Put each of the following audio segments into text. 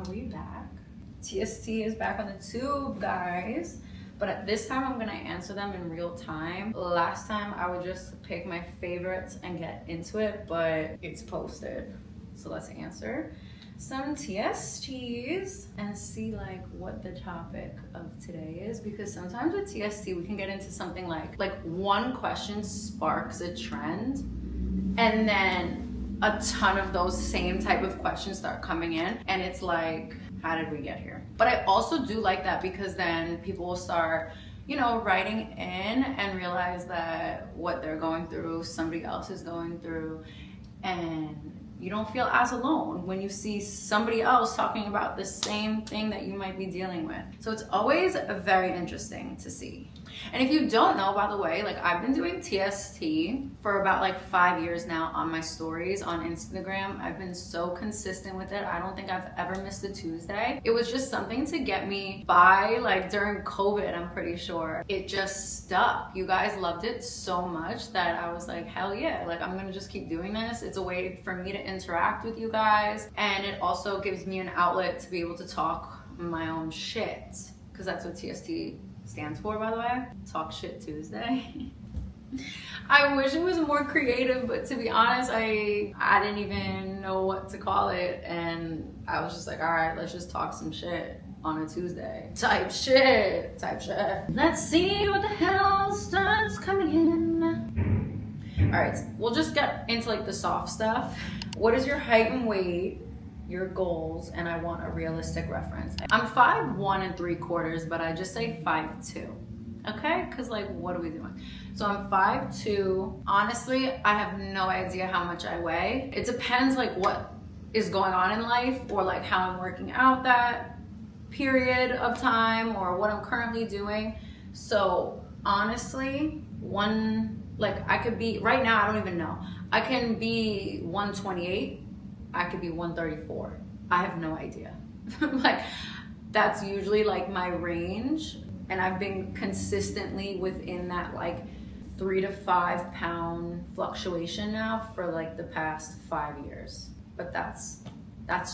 Are we back? TST is back on the tube, guys. But this time I'm gonna answer them in real time. Last time I would just pick my favorites and get into it, but it's posted. So let's answer some TSTs and see like what the topic of today is, because sometimes with TST we can get into something like one question sparks a trend and then a ton of those same type of questions start coming in and it's like, how did we get here? But I also do like that because then people will start, you know, writing in and realize that what they're going through, somebody else is going through, and you don't feel as alone when you see somebody else talking about the same thing that you might be dealing with. So it's always very interesting to see. And if you don't know, by the way, like I've been doing TST for about like 5 years now on my stories on Instagram. I've been so consistent with it. I don't think I've ever missed a Tuesday. It was just something to get me by, like during COVID, I'm pretty sure. It just stuck. You guys loved it so much that I was like, hell yeah, like I'm gonna just keep doing this. It's a way for me to interact with you guys. And it also gives me an outlet to be able to talk my own shit, because that's what TST stands for, by the way. Talk Shit Tuesday. I wish it was more creative, but to be honest, I didn't even know what to call it, and I was just like, all right, let's just talk some shit on a Tuesday. Type shit. Let's see what the hell starts coming in. All right, we'll just get into like the soft stuff. What is your height and weight? Your goals, and I want a realistic reference. I'm 5'1" 3/4, but I just say 5'2", okay? Because like, what are we doing? So I'm 5'2". Honestly, I have no idea how much I weigh. It depends like what is going on in life, or like how I'm working out that period of time, or what I'm currently doing. So honestly, I could be, right now, I don't even know. I can be 128. I could be 134. I have no idea. Like, that's usually like my range. And I've been consistently within that like 3 to 5 pound fluctuation now for like the past 5 years. But that's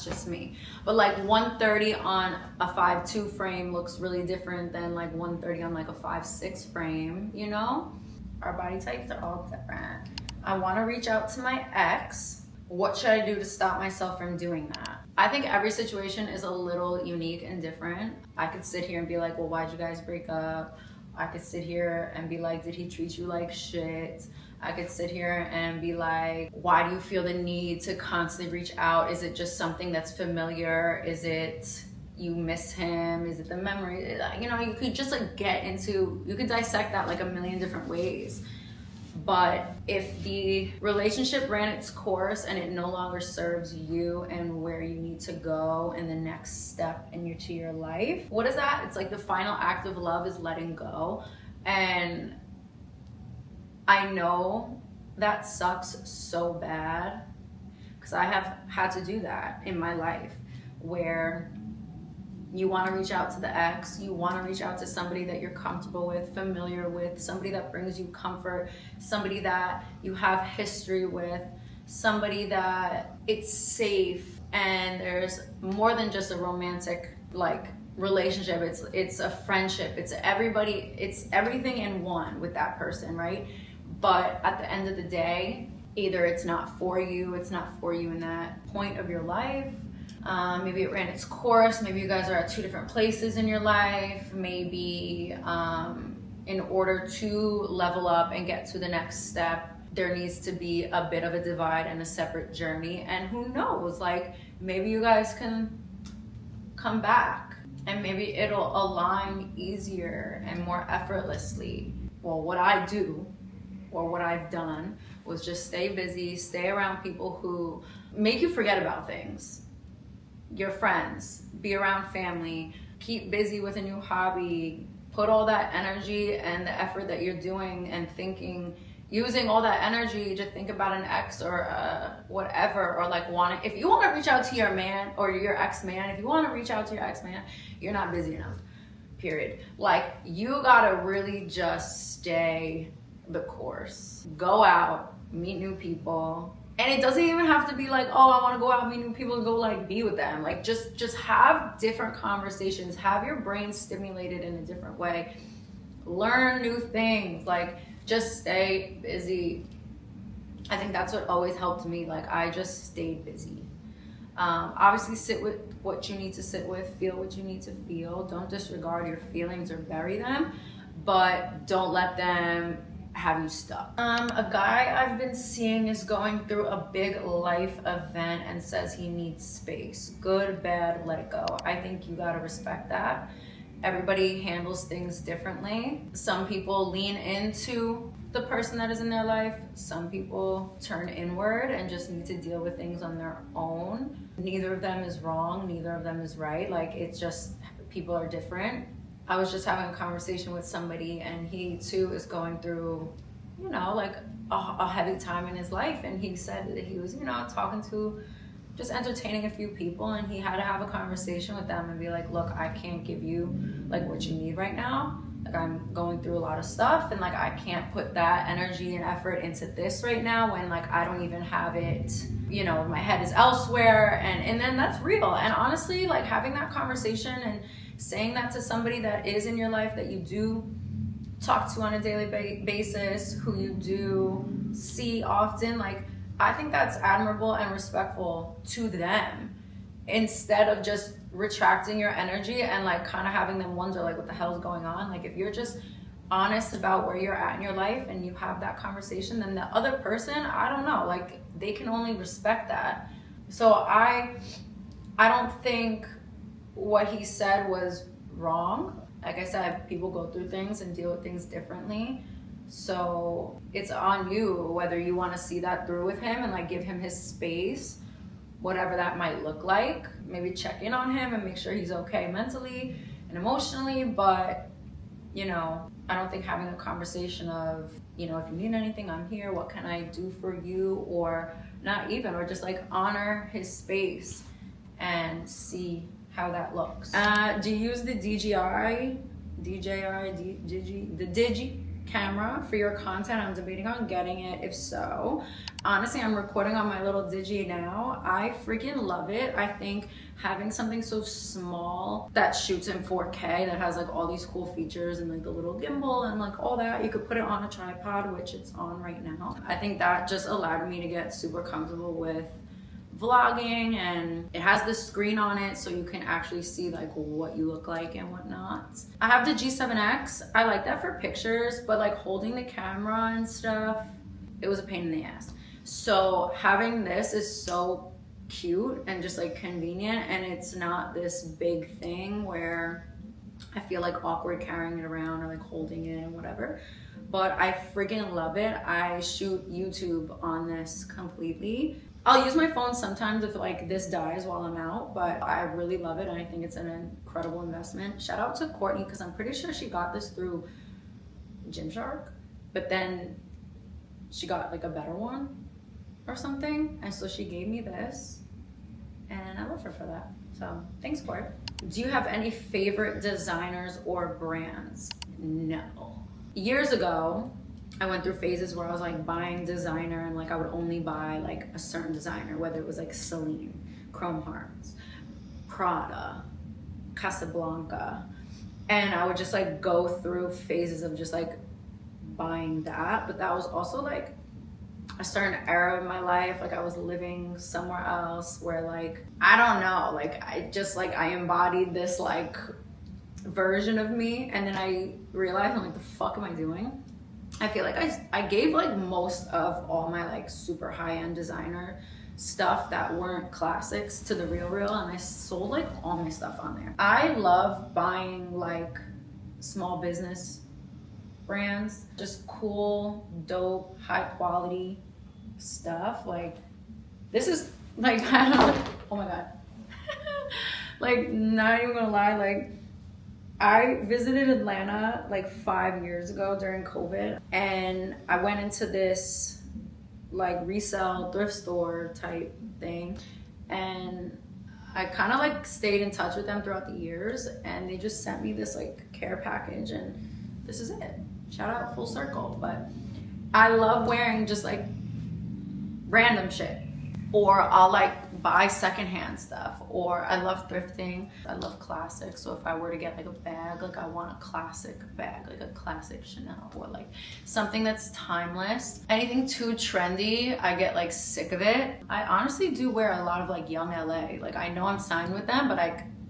just me. But like 130 on a 5'2" frame looks really different than like 130 on like a 5'6" frame, you know? Our body types are all different. I wanna reach out to my ex. What should I do to stop myself from doing that? I think every situation is a little unique and different. I could sit here and be like, well, why'd you guys break up? I could sit here and be like, did he treat you like shit? I could sit here and be like, why do you feel the need to constantly reach out? Is it just something that's familiar? Is it you miss him? Is it the memory? You know, you could just like you could dissect that like a million different ways. But if the relationship ran its course and it no longer serves you and where you need to go in the next step into your life, what is that? It's like the final act of love is letting go. And I know that sucks so bad because I have had to do that in my life, where you want to reach out to the ex, you want to reach out to somebody that you're comfortable with, familiar with, somebody that brings you comfort, somebody that you have history with, somebody that it's safe, and there's more than just a romantic like relationship. It's a friendship. It's everything in one with that person, right? But at the end of the day, either it's not for you in that point of your life. Maybe it ran its course. Maybe you guys are at 2 different places in your life. Maybe in order to level up and get to the next step, there needs to be a bit of a divide and a separate journey. And who knows, like maybe you guys can come back and maybe it'll align easier and more effortlessly. Well, what I do, or what I've done, was just stay busy, stay around people who make you forget about things. Your friends, be around family, keep busy with a new hobby, put all that energy and the effort that you're doing and thinking, using all that energy to think about an ex or whatever, or like if you want to reach out to your man or your ex-man, if you want to reach out to your ex-man, you're not busy enough, period. Like you gotta really just stay the course. Go out, meet new people, And it doesn't even have to be like, oh, I want to go out and meet new people and go like be with them. Like just have different conversations, have your brain stimulated in a different way, learn new things, like just stay busy. I think that's what always helped me. Like I just stayed busy. Obviously sit with what you need to sit with, feel what you need to feel. Don't disregard your feelings or bury them, but don't let them have you stuck. A guy I've been seeing is going through a big life event and says he needs space. Good, bad, let it go. I think you gotta respect that. Everybody handles things differently. Some people lean into the person that is in their life. Some people turn inward and just need to deal with things on their own. Neither of them is wrong, neither of them is right. Like it's just, people are different. I was just having a conversation with somebody and he too is going through, you know, like a heavy time in his life. And he said that he was, you know, talking to, just entertaining a few people, and he had to have a conversation with them and be like, look, I can't give you like what you need right now. Like I'm going through a lot of stuff and like I can't put that energy and effort into this right now when like I don't even have it, you know, my head is elsewhere. And then that's real. And honestly, like having that conversation and saying that to somebody that is in your life that you do talk to on a daily basis, who you do see often, like I think that's admirable and respectful to them, instead of just retracting your energy and like kind of having them wonder like what the hell is going on. Like if you're just honest about where you're at in your life and you have that conversation, then the other person, I don't know, like they can only respect that. So I don't think what he said was wrong. Like I said, people go through things and deal with things differently. So it's on you whether you want to see that through with him and like give him his space, whatever that might look like. Maybe check in on him and make sure he's okay mentally and emotionally. But, you know, I don't think having a conversation of, you know, if you need anything, I'm here, what can I do for you? Or not even, or just like honor his space and see how that looks. Do you use the DJI, the Digi camera for your content? I'm debating on getting it. If so, honestly, I'm recording on my little Digi now. I freaking love it. I think having something so small that shoots in 4K, that has like all these cool features and like the little gimbal and like all that, you could put it on a tripod, which it's on right now. I think that just allowed me to get super comfortable with vlogging, and it has this screen on it so you can actually see like what you look like and whatnot. I have the G7X. I like that for pictures, but like holding the camera and stuff, it was a pain in the ass. So having this is so cute and just like convenient, and it's not this big thing where I feel like awkward carrying it around or like holding it and whatever. But I freaking love it. I shoot YouTube on this completely. I'll use my phone sometimes if like this dies while I'm out, but I really love it and I think it's an incredible investment. Shout out to Courtney, because I'm pretty sure she got this through Gymshark, but then she got like a better one or something, and so she gave me this and I love her for that. So thanks, Court. Do you have any favorite designers or brands? No. Years ago, I went through phases where I was like buying designer, and like I would only buy like a certain designer, whether it was like Celine, Chrome Hearts, Prada, Casablanca, and I would just like go through phases of just like buying that. But that was also like a certain era of my life. Like I was living somewhere else where like, I don't know, like I embodied this like version of me, and then I realized I'm like, the fuck am I doing? I feel like I gave like most of all my like super high-end designer stuff that weren't classics to the Real, and I sold like all my stuff on there. I love buying like small business brands, just cool, dope, high quality stuff. Like this is like, I don't know, oh my God. Like not even gonna lie, like I visited Atlanta like 5 years ago during COVID, and I went into this like resale thrift store type thing, and I kind of like stayed in touch with them throughout the years, and they just sent me this like care package, and this is it. Shout out full circle. But I love wearing just like random shit. Or I'll like buy secondhand stuff, or I love thrifting. I love classics. So if I were to get like a bag, like I want a classic bag, like a classic Chanel, or like something that's timeless. Anything too trendy, I get like sick of it. I honestly do wear a lot of like Young LA. Like I know I'm signed with them, but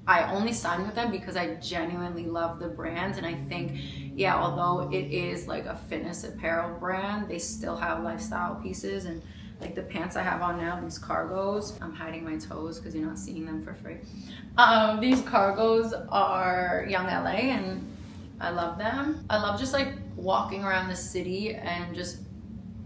I only sign with them because I genuinely love the brand. And I think, yeah, although it is like a fitness apparel brand, they still have lifestyle pieces. And like the pants I have on now, these cargos, I'm hiding my toes because you're not seeing them for free. These cargos are Young LA and I love them. I love just like walking around the city and just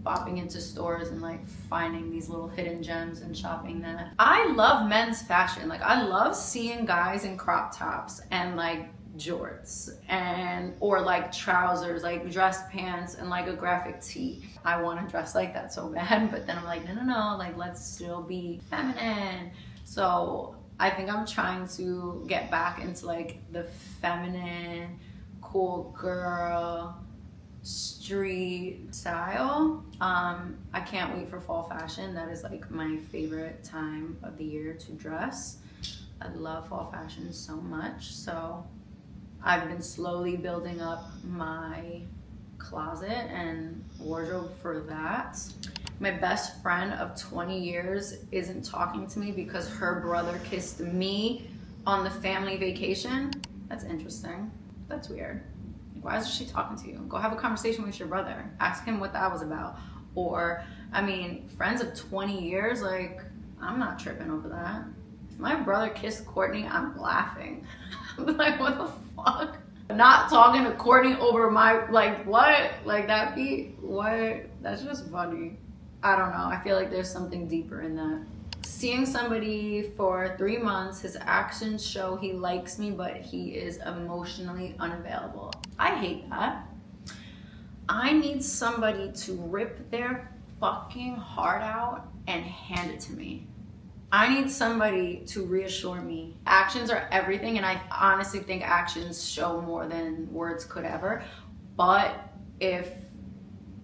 bopping into stores and like finding these little hidden gems and shopping that. I love men's fashion. Like I love seeing guys in crop tops and like jorts and or like trousers, like dress pants and like a graphic tee. I want to dress like that so bad, but then I'm like, no, like let's still be feminine. So I think I'm trying to get back into like the feminine, cool girl, street style. I can't wait for fall fashion. That is like my favorite time of the year to dress. I love fall fashion so much. So I've been slowly building up my closet and wardrobe for that. My best friend of 20 years isn't talking to me because her brother kissed me on the family vacation. That's interesting. That's weird. Why isn't she talking to you? Go have a conversation with your brother. Ask him what that was about. Or, I mean, friends of 20 years, like, I'm not tripping over that. If my brother kissed Courtney, I'm laughing. I'm like, what the fuck? Not talking to Courtney over my, like, what? Like, that be, what? That's just funny. I don't know. I feel like there's something deeper in that. Seeing somebody for 3 months, his actions show he likes me, but he is emotionally unavailable. I hate that. I need somebody to rip their fucking heart out and hand it to me. I need somebody to reassure me. Actions are everything, and I honestly think actions show more than words could ever. But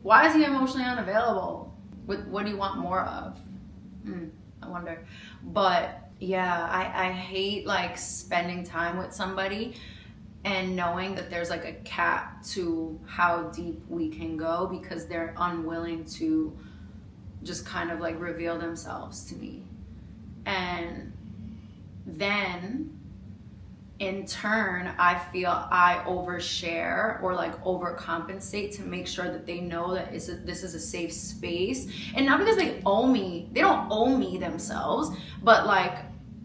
why is he emotionally unavailable? What do you want more of? I wonder. But yeah, I hate like spending time with somebody and knowing that there's like a cap to how deep we can go because they're unwilling to just kind of like reveal themselves to me. And then in turn, I feel I overshare or like overcompensate to make sure that they know that this is a safe space. And not because they don't owe me themselves, but like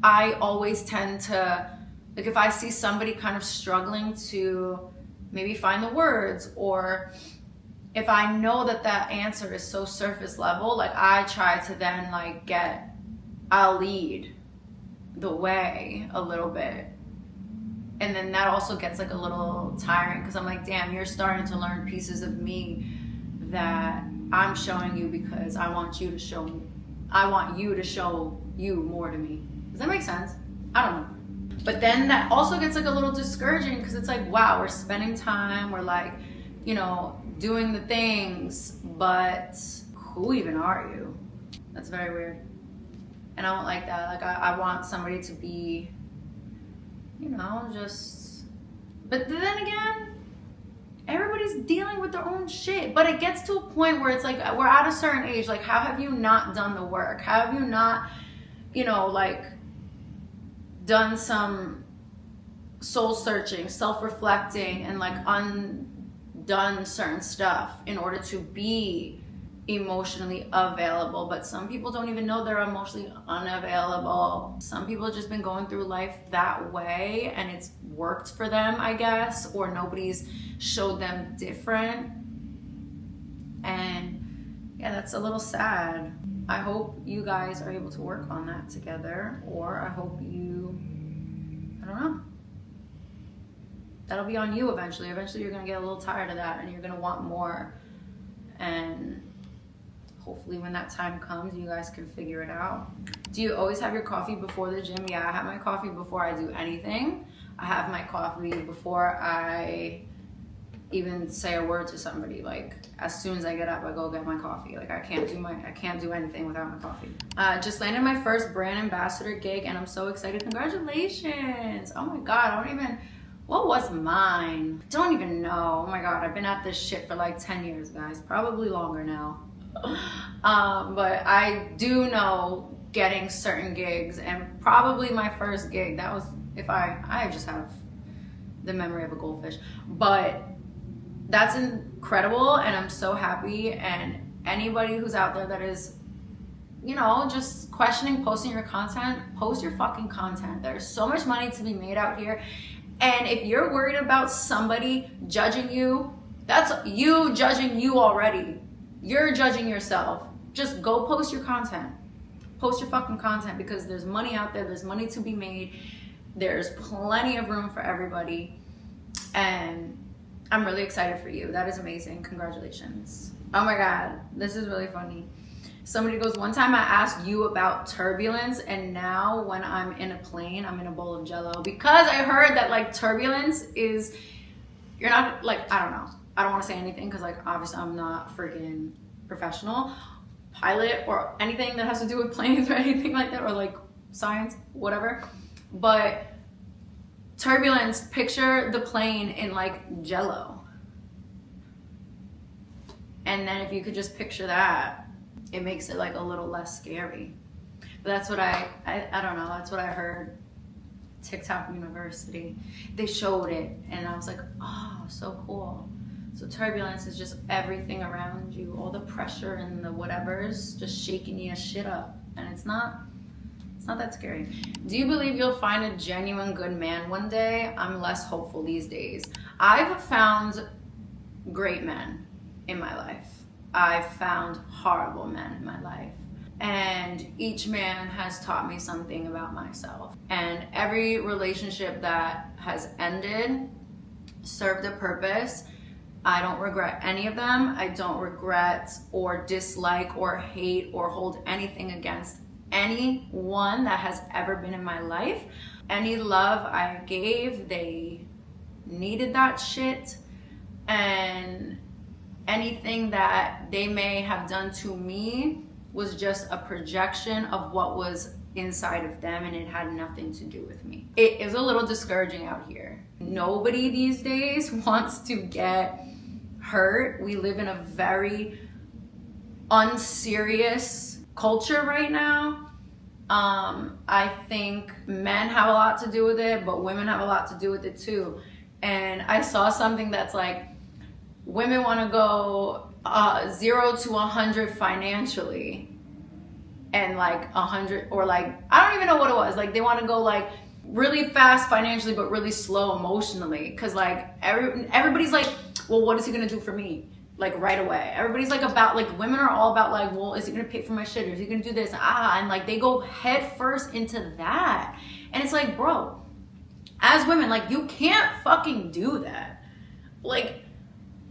I always tend to, like if I see somebody kind of struggling to maybe find the words, or if I know that that answer is so surface level, like I try to then like I'll lead the way a little bit. And then that also gets like a little tiring because I'm like, damn, you're starting to learn pieces of me that I'm showing you because I want you to show you more to me. Does that make sense? I don't know. But then that also gets like a little discouraging because it's like, wow, we're spending time, we're like, you know, doing the things, but who even are you? That's very weird. And I don't like that. Like I want somebody to be, you know, just, but then again, everybody's dealing with their own shit. But it gets to a point where it's like, we're at a certain age, like how have you not done the work? How have you not, you know, like done some soul searching, self-reflecting, and like undone certain stuff in order to be emotionally available? But some people don't even know they're emotionally unavailable. Some people have just been going through life that way and it's worked for them, I guess, or nobody's showed them different. And yeah, that's a little sad. I hope you guys are able to work on that together, or I hope I don't know. That'll be on you eventually. Eventually you're gonna get a little tired of that and you're gonna want more. And hopefully when that time comes, you guys can figure it out. Do you always have your coffee before the gym? Yeah, I have my coffee before I do anything. I have my coffee before I even say a word to somebody. Like as soon as I get up, I go get my coffee. Like I can't do anything without my coffee. Just landed my first brand ambassador gig and I'm so excited. Congratulations. Oh my God, what was mine? Don't even know. Oh my God, I've been at this shit for like 10 years, guys. Probably longer now. But I do know getting certain gigs, and probably my first gig, that was, if I just have the memory of a goldfish, but that's incredible and I'm so happy. And anybody who's out there that is, you know, just questioning posting your content, post your fucking content. There's so much money to be made out here. And if you're worried about somebody judging you, that's you judging you already. You're judging yourself. Just go post your content. Post your fucking content, because there's money out there. There's money to be made. There's plenty of room for everybody. And I'm really excited for you. That is amazing. Congratulations. Oh my God, this is really funny. Somebody goes, one time I asked you about turbulence, and now when I'm in a plane, I'm in a bowl of Jello. Because I heard that like turbulence is, you're not like, I don't know. I don't want to say anything because like obviously I'm not freaking professional pilot or anything that has to do with planes or anything like that, or like science, whatever. But turbulence, picture the plane in like Jello. And then if you could just picture that, it makes it like a little less scary. But that's what I don't know, that's what I heard. TikTok University, they showed it and I was like, oh, so cool. So turbulence is just everything around you, all the pressure and the whatever's just shaking your shit up. And it's not that scary. Do you believe you'll find a genuine good man one day? I'm less hopeful these days. I've found great men in my life. I've found horrible men in my life. And each man has taught me something about myself. And every relationship that has ended served a purpose. I don't regret any of them. I don't regret or dislike or hate or hold anything against anyone that has ever been in my life. Any love I gave, they needed that shit. And anything that they may have done to me was just a projection of what was inside of them, and it had nothing to do with me. It is a little discouraging out here. Nobody these days wants to get hurt. We live in a very unserious culture right now. I think men have a lot to do with it, but women have a lot to do with it too. And I saw something that's like, women want to go 0 to 100 financially, and like 100, or like, I don't even know what it was. Like they want to go like really fast financially, but really slow emotionally. Cause like everybody's like, well, what is he gonna do for me? Like right away. Everybody's like about, like women are all about like, well, is he gonna pay for my shit? Or is he gonna do this? And like they go head first into that. And it's like, bro, as women, like you can't fucking do that. Like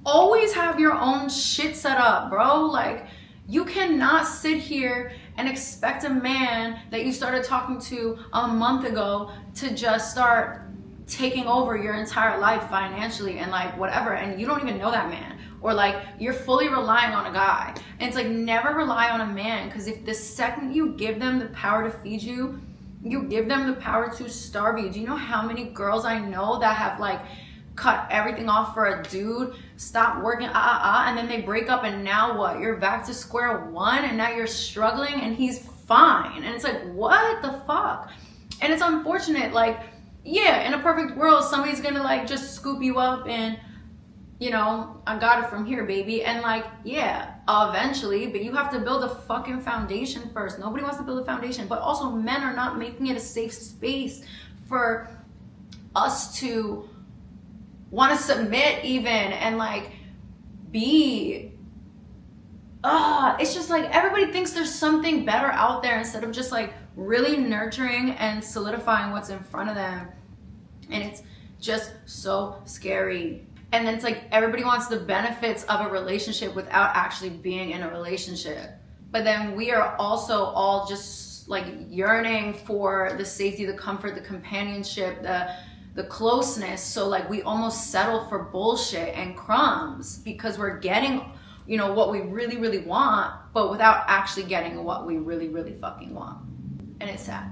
always have your own shit set up, bro. Like you cannot sit here and expect a man that you started talking to a month ago to just start taking over your entire life financially and like whatever, and you don't even know that man, or like you're fully relying on a guy. And it's like, never rely on a man, because if the second you give them the power to feed you, you give them the power to starve you. Do you know how many girls I know that have like cut everything off for a dude, stop working, and then they break up, and now what? You're back to square one, and now you're struggling, and he's fine. And it's like, what the fuck? And it's unfortunate. Like, yeah, in a perfect world, somebody's gonna like just scoop you up and, you know, I got it from here, baby. And like, yeah, eventually, but you have to build a fucking foundation first. Nobody wants to build a foundation, but also men are not making it a safe space for us to want to submit even, and like be, it's just like everybody thinks there's something better out there instead of just like really nurturing and solidifying what's in front of them. And it's just so scary. And then it's like everybody wants the benefits of a relationship without actually being in a relationship. But then we are also all just like yearning for the safety, the comfort, the companionship, the closeness. So like we almost settle for bullshit and crumbs because we're getting, you know, what we really, really want, but without actually getting what we really, really fucking want. And it's sad.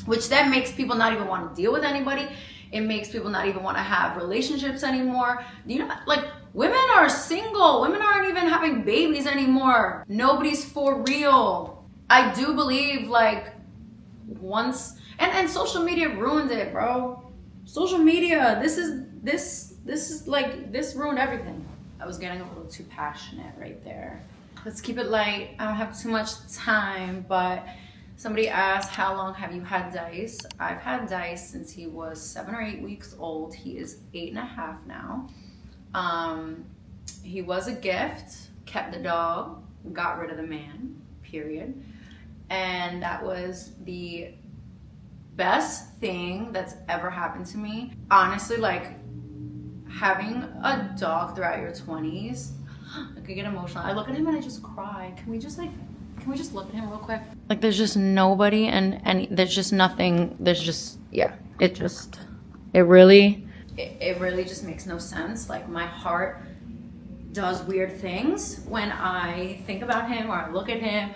Which then makes people not even want to deal with anybody. It makes people not even want to have relationships anymore. You know, like women are single. Women aren't even having babies anymore. Nobody's for real. I do believe like once, and social media ruined it, bro. Social media, this ruined everything. I was getting a little too passionate right there. Let's keep it light. I don't have too much time, but somebody asked, how long have you had Dice? I've had Dice since he was 7 or 8 weeks old. He is 8.5 now. He was a gift, kept the dog, got rid of the man, period. And that was the best thing that's ever happened to me. Honestly, like having a dog throughout your 20s, I could get emotional. I look at him and I just cry. Can we just look at him real quick? Like there's just nobody and there's just nothing. There's just, yeah, it really just makes no sense. Like my heart does weird things when I think about him or I look at him.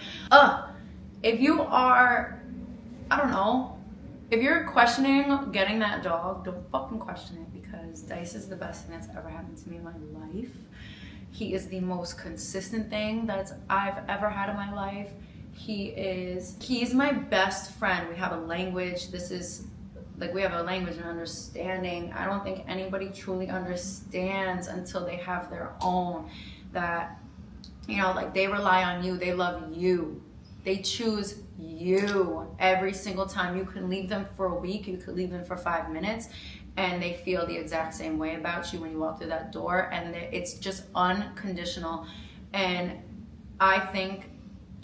If you are, I don't know, if you're questioning getting that dog, don't fucking question it, because Dice is the best thing that's ever happened to me in my life. He is the most consistent thing that I've ever had in my life. He's my best friend. We have a language. We have a language and understanding. I don't think anybody truly understands until they have their own, that, you know, like they rely on you. They love you. They choose you every single time. You can leave them for a week. You could leave them for 5 minutes and they feel the exact same way about you when you walk through that door. And it's just unconditional. And I think,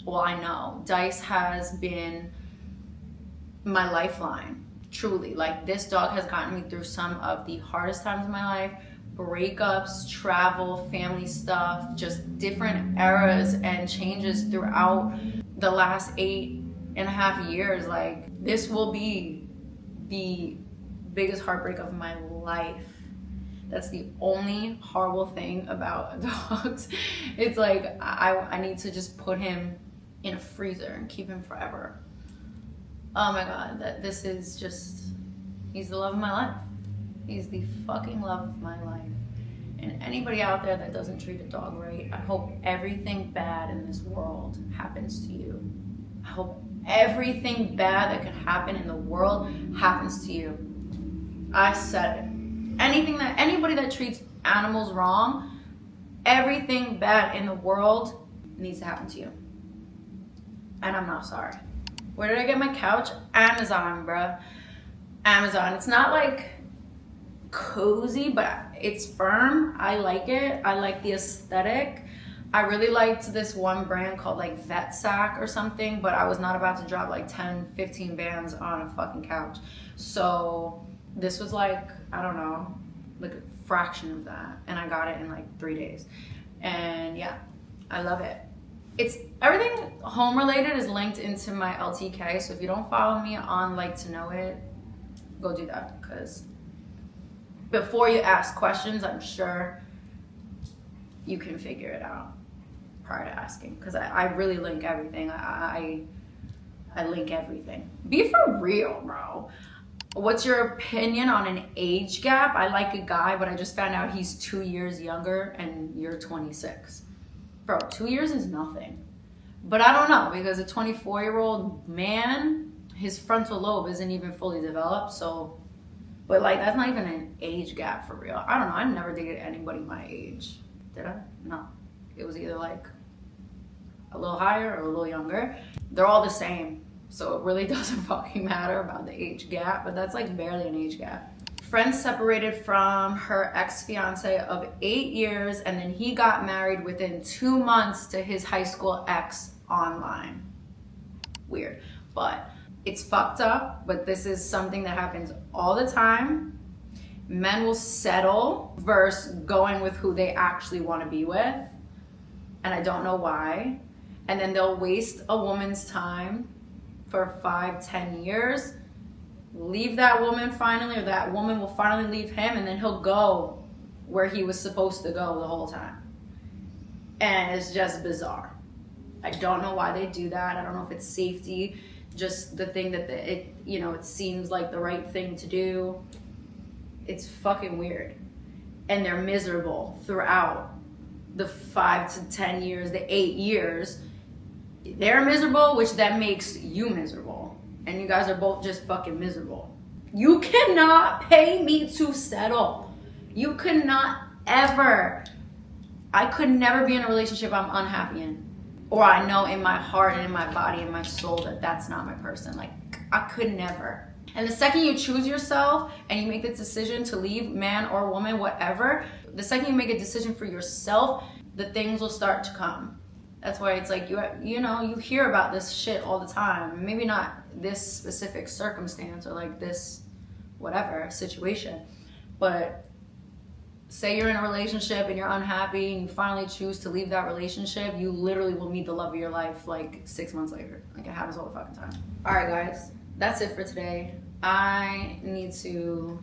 well, I know Dice has been my lifeline, truly. Like this dog has gotten me through some of the hardest times in my life. Breakups, travel, family stuff, just different eras and changes throughout the last 8.5 years. Like this will be the biggest heartbreak of my life. That's the only horrible thing about dogs. It's like I need to just put him in a freezer and keep him forever. Oh my God, this is just, he's the love of my life. He's the fucking love of my life. And anybody out there that doesn't treat a dog right, I hope everything bad in this world happens to you. I hope everything bad that could happen in the world happens to you. I said it. Anybody that treats animals wrong, everything bad in the world needs to happen to you. And I'm not sorry. Where did I get my couch? Amazon, bruh. Amazon. It's not like cozy, but it's firm. I like it. I like the aesthetic. I really liked this one brand called like Vet Sack or something, but I was not about to drop like 10, 15 bands on a fucking couch. So this was like, I don't know, like a fraction of that. And I got it in like 3 days. And yeah, I love it. It's everything home related is linked into my LTK. So if you don't follow me on Like to Know It, go do that, because before you ask questions, I'm sure you can figure it out prior to asking, because I really link everything. I link everything. Be for real, bro. What's your opinion on an age gap? I like a guy, but I just found out he's 2 years younger and you're 26. Bro, 2 years is nothing. But I don't know, because a 24-year-old man, his frontal lobe isn't even fully developed, so, but like that's not even an age gap for real. I don't know, I never dated anybody my age. Did I? No. It was either like a little higher or a little younger. They're all the same, so it really doesn't fucking matter about the age gap, but that's like barely an age gap. Friend separated from her ex-fiance of 8 years, and then he got married within 2 months to his high school ex online. Weird, but it's fucked up, but this is something that happens all the time. Men will settle versus going with who they actually want to be with, and I don't know why. And then they'll waste a woman's time for 5-10 years leave that woman finally, or that woman will finally leave him, and then he'll go where he was supposed to go the whole time. And it's just bizarre. I don't know why they do that. I don't know if it's safety, just the thing that it seems like the right thing to do. It's fucking weird. And they're miserable throughout the 5 to 10 years, the 8 years. They're miserable, which then makes you miserable. And you guys are both just fucking miserable. You cannot pay me to settle. You could not ever. I could never be in a relationship I'm unhappy in. Or I know in my heart and in my body and my soul that that's not my person. Like, I could never. And the second you choose yourself and you make the decision to leave, man or woman, whatever, the second you make a decision for yourself, the things will start to come. That's why it's like, you hear about this shit all the time. Maybe not this specific circumstance or like this whatever situation, but say you're in a relationship and you're unhappy and you finally choose to leave that relationship, you literally will meet the love of your life like 6 months later. Like, it happens all the fucking time. All right, guys, that's it for today. I need to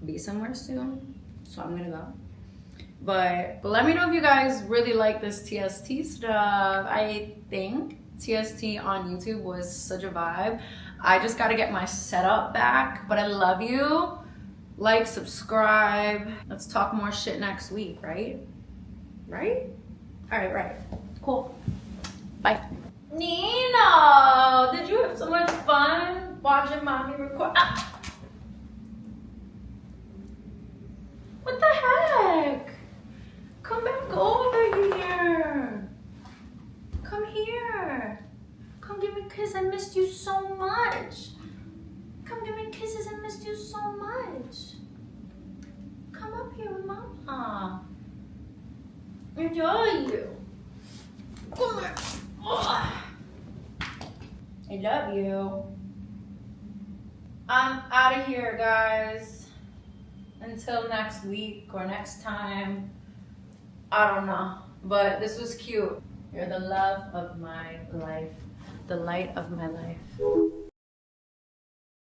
be somewhere soon, so I'm gonna go. But let me know if you guys really like this TST stuff. I think TST on YouTube was such a vibe. I just gotta get my setup back, but I love you. Like, subscribe. Let's talk more shit next week, right? Right? All right, right. Cool. Bye. Nino, did you have so much fun watching mommy record? Ah. What the heck? Come back over here. Come here. Come give me a kiss. I missed you so much. Come give me kisses. I missed you so much. Come up here with mama. Enjoy you. Come here. Oh. I love you. I'm out of here, guys. Until next week or next time. I don't know. But this was cute. You're the love of my life. The light of my life.